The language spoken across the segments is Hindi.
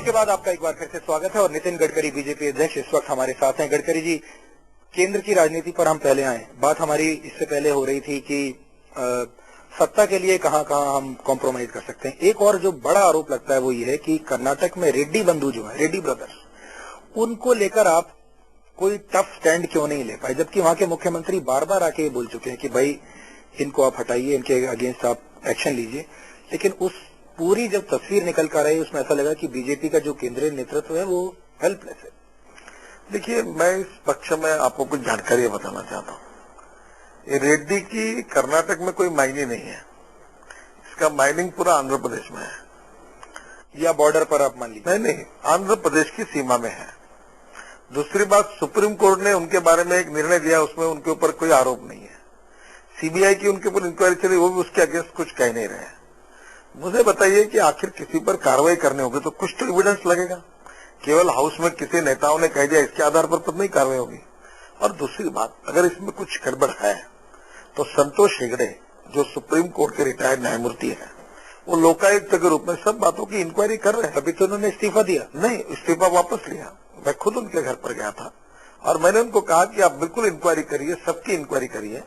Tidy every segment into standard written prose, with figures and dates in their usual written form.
के बाद आपका एक बार फिर से स्वागत है और नितिन गडकरी बीजेपी अध्यक्ष इस वक्त हमारे साथ हैं। गडकरी जी, केंद्र की राजनीति पर हम पहले आए। बात हमारी इससे पहले हो रही थी कि सत्ता के लिए कहां कहां हम कॉम्प्रोमाइज कर सकते हैं। एक और जो बड़ा आरोप लगता है वो ये है कि कर्नाटक में रेड्डी बंधु जो है, रेड्डी ब्रदर्स, उनको लेकर आप कोई टफ स्टैंड क्यों नहीं ले पाए, जबकि वहां के मुख्यमंत्री बार बार आके ये बोल चुके हैं कि भाई इनको आप हटाइए, इनके अगेंस्ट आप एक्शन लीजिए। लेकिन उस पूरी जब तस्वीर निकल कर आई उसमें ऐसा लगा कि बीजेपी का जो केंद्रीय नेतृत्व है वो हेल्पलेस है। देखिए, मैं इस पक्ष में आपको कुछ जानकारी बताना चाहता हूँ। ये रेड्डी की कर्नाटक में कोई मायने नहीं है, इसका माइनिंग पूरा आंध्र प्रदेश में है। या बॉर्डर पर आप मान लीजिए? नहीं, आंध्र प्रदेश की सीमा में है। दूसरी बात, सुप्रीम कोर्ट ने उनके बारे में एक निर्णय दिया, उसमें उनके ऊपर कोई आरोप नहीं है। सीबीआई की उनके ऊपर इंक्वायरी चली, वो भी उसके अगेंस्ट कुछ कह नहीं रहे हैं। मुझे बताइए कि आखिर किसी पर कार्रवाई करनी होगी तो कुछ तो एविडेंस लगेगा। केवल हाउस में किसी नेताओं ने कह दिया इसके आधार पर नहीं कार्रवाई होगी। और दूसरी बात, अगर इसमें कुछ गड़बड़ है तो संतोष हेगड़े जो सुप्रीम कोर्ट के रिटायर्ड न्यायमूर्ति है, वो लोकायुक्त के रूप में सब बातों की इंक्वायरी कर रहे हैं। अभी तो उन्होंने इस्तीफा दिया? नहीं, इस्तीफा वापस लिया। मैं खुद उनके घर पर गया था और मैंने उनको कहा कि आप बिल्कुल इंक्वायरी करिए, सबकी इंक्वायरी करिए।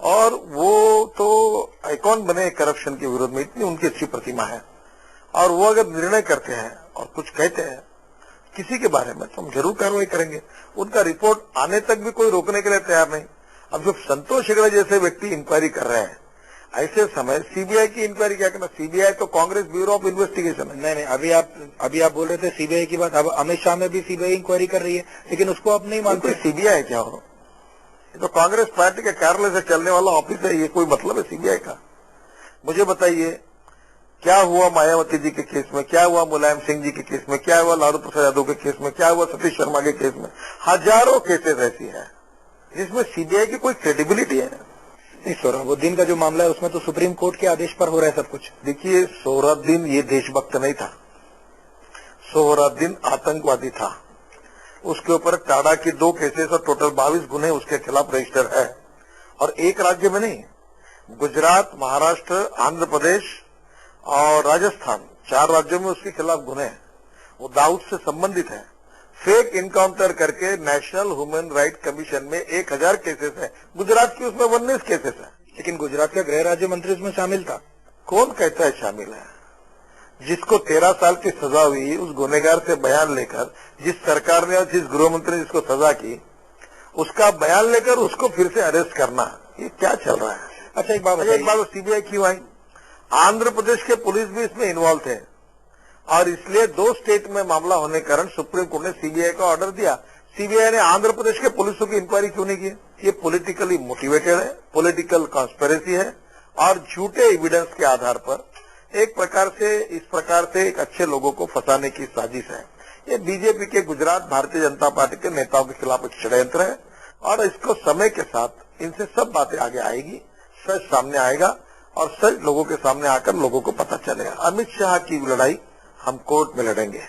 और वो तो आइकॉन बने करप्शन के विरोध में, इतनी उनकी अच्छी प्रतिमा है। और वो अगर निर्णय करते हैं और कुछ कहते हैं किसी के बारे में तो हम जरूर कार्रवाई करेंगे। उनका रिपोर्ट आने तक भी कोई रोकने के लिए तैयार नहीं। अब जब संतोष हेगड़े जैसे व्यक्ति इंक्वायरी कर रहे हैं, ऐसे समय सीबीआई की इंक्वायरी क्या करना? सीबीआई तो कांग्रेस ब्यूरो ऑफ इन्वेस्टिगेशन है। नहीं, अभी आप बोल रहे थे सीबीआई की बात। अब अमित शाह में भी सीबीआई इंक्वायरी कर रही है, लेकिन उसको आप नहीं मानते। सीबीआई क्या हो? ये तो कांग्रेस पार्टी के कार्यालय से चलने वाला ऑफिस है, ये कोई मतलब है सीबीआई का? मुझे बताइए, क्या हुआ मायावती जी के केस में, क्या हुआ मुलायम सिंह जी के केस में, क्या हुआ लालू प्रसाद यादव के केस में, क्या हुआ सतीश शर्मा के केस में? हजारों केसेस ऐसी है जिसमें सीबीआई की कोई क्रेडिबिलिटी है नहीं। सोहराबुद्दीन का जो मामला है उसमें तो सुप्रीम कोर्ट के आदेश पर हो रहा है सब कुछ। देखिए, सोहराबुद्दीन ये देशभक्त नहीं था, सोहराबुद्दीन आतंकवादी था। उसके ऊपर टाडा की 2 केसेस और टोटल 22 गुने उसके खिलाफ रजिस्टर है। और एक राज्य में नहीं, गुजरात, महाराष्ट्र, आंध्र प्रदेश और राजस्थान, 4 राज्यों में उसके खिलाफ गुने हैं। वो दाऊद से संबंधित है। फेक इनकाउंटर करके नेशनल ह्यूमन राइट कमीशन में 1000 केसेस है। गुजरात की उसमें 19 केसेस है। लेकिन गुजरात का गृह राज्य मंत्री उसमें शामिल था। कौन कहता है शामिल है? जिसको 13 साल की सजा हुई, उस गुनेगार से बयान लेकर, जिस सरकार ने और जिस गृह मंत्री ने जिसको सजा की, उसका बयान लेकर उसको फिर से अरेस्ट करना, ये क्या चल रहा है? अच्छा, एक बात सीबीआई क्यों आई? आंध्र प्रदेश के पुलिस भी इसमें इन्वॉल्व थे और इसलिए 2 स्टेट में मामला होने के कारण सुप्रीम कोर्ट ने सीबीआई का ऑर्डर दिया। सीबीआई ने आंध्र प्रदेश के पुलिसों की इंक्वायरी क्यों नहीं की? ये पॉलिटिकली मोटिवेटेड है, पॉलिटिकल कॉन्स्पिरेसी है और झूठे एविडेंस के आधार पर एक प्रकार से, इस प्रकार से एक अच्छे लोगों को फंसाने की साजिश है। ये बीजेपी के गुजरात भारतीय जनता पार्टी के नेताओं के खिलाफ एक षड्यंत्र है और इसको समय के साथ इनसे सब बातें आगे आएगी, सच सामने आएगा और सच लोगों के सामने आकर लोगों को पता चलेगा। अमित शाह की लड़ाई हम कोर्ट में लड़ेंगे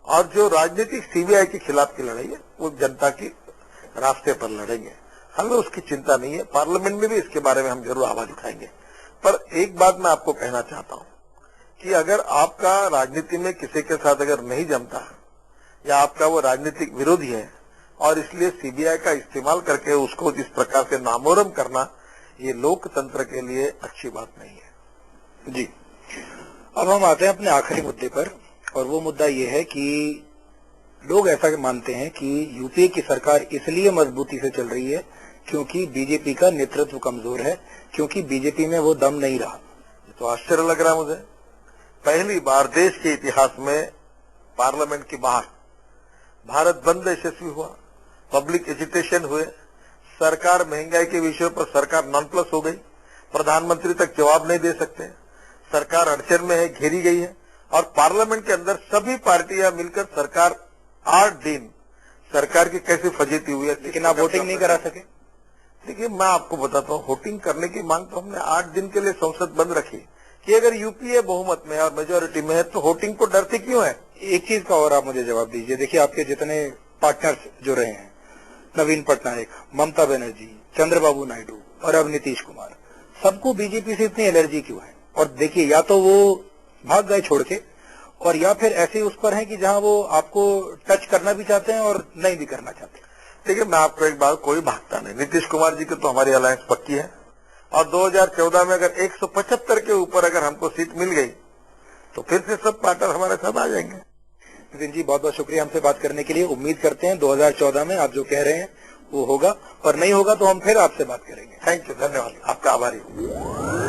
और जो राजनीतिक सीबीआई के खिलाफ की लड़ाई है वो जनता की रास्ते पर लड़ेंगे। हमें उसकी चिंता नहीं है। पार्लियामेंट में भी इसके बारे में हम जरूर आवाज उठाएंगे। पर एक बात मैं आपको कहना चाहता हूं कि अगर आपका राजनीति में किसी के साथ अगर नहीं जमता या आपका वो राजनीतिक विरोधी है और इसलिए सीबीआई का इस्तेमाल करके उसको इस प्रकार से नामोरम करना, ये लोकतंत्र के लिए अच्छी बात नहीं है। जी, अब हम आते हैं अपने आखिरी मुद्दे पर और वो मुद्दा ये है कि लोग ऐसा मानते हैं कि यूपीए की सरकार इसलिए मजबूती से चल रही है क्योंकि बीजेपी का नेतृत्व कमजोर है, क्योंकि बीजेपी में वो दम नहीं रहा। तो आश्चर्य लग रहा है मुझे। पहली बार देश के इतिहास में पार्लियामेंट के बाहर भारत बंद यशस्वी हुआ, पब्लिक एजिटेशन हुए, सरकार महंगाई के विषय पर सरकार नॉन प्लस हो गई, प्रधानमंत्री तक जवाब नहीं दे सकते, सरकार अड़चन में है, घेरी गई है और पार्लियामेंट के अंदर सभी पार्टियां मिलकर सरकार 8 दिन सरकार की कैसी फजीती हुई है। लेकिन आप वोटिंग नहीं करा सके। देखिए, मैं आपको बताता हूँ, वोटिंग करने की मांग तो हमने 8 दिन के लिए संसद बंद रखी कि अगर यूपीए बहुमत में और मेजोरिटी में है तो वोटिंग को डरते क्यों है? एक चीज का और आप मुझे जवाब दीजिए। देखिए, आपके जितने पार्टनर्स जो रहे हैं, नवीन पटनायक, ममता बनर्जी, चंद्रबाबू नायडू और अब नीतीश कुमार, सबको बीजेपी से इतनी एलर्जी क्यों है? और देखिए, या तो वो भाग गए छोड़ के, और या फिर ऐसे उस पर हैं कि जहां वो आपको टच करना भी चाहते हैं और नहीं भी करना चाहते? देखिए, मैं आपको एक बात, कोई भागता नहीं। नीतीश कुमार जी की तो हमारी अलायंस पक्की है और 2014 में अगर 175 के ऊपर अगर हमको सीट मिल गई तो फिर से सब पार्टनर हमारे साथ आ जाएंगे। नितिन जी, बहुत बहुत शुक्रिया हमसे बात करने के लिए। उम्मीद करते हैं 2014 में आप जो कह रहे हैं वो होगा, और नहीं होगा तो हम फिर आपसे बात करेंगे। थैंक यू, धन्यवाद, आपका आभारी हूँ।